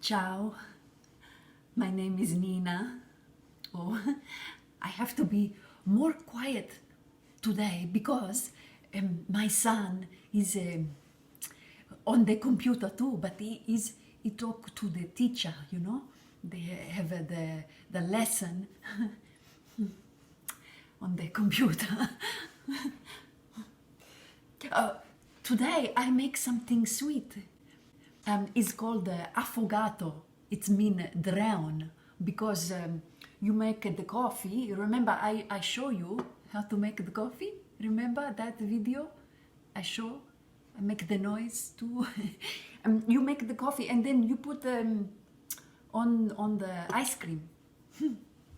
Ciao, my name is Nina. Oh, I have to be more quiet today because my son is on the computer too, but he talk to the teacher, you know. They have the lesson on the computer. Uh, Today I make something sweet. It's called affogato. It's mean drown because you make the coffee. Remember, I show you how to make the coffee. Remember that video? I make the noise too. You make the coffee and then you put on the ice cream,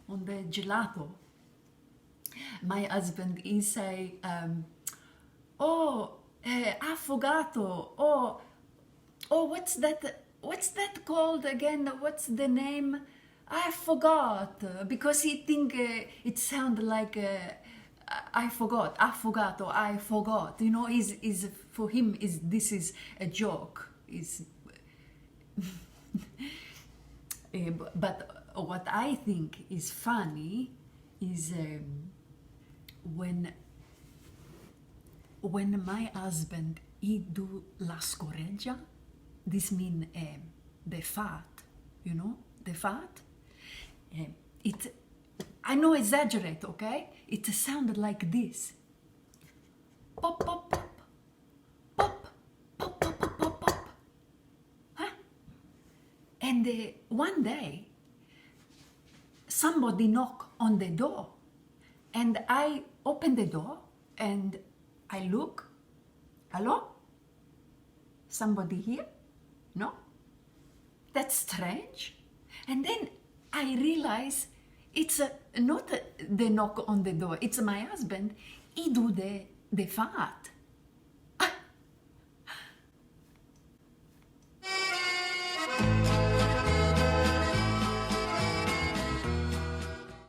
on the gelato. My husband he say, "Oh, affogato. Oh, what's that? What's that called again? What's the name? I forgot because he think it sound like I forgot, affogato, I forgot. You know, is for him is this is a joke. Is but what I think is funny is when my husband he do la scoreggia. This mean the fat, you know, the fat. It, I know exaggerate, okay? It sounded like this. Pop, pop, pop, pop, pop, pop, pop, pop, pop. Huh? And one day, somebody knock on the door, and I open the door, and I look. Hello? Somebody here? No? That's strange. And then I realize it's not the knock on the door, it's my husband. He do the fart.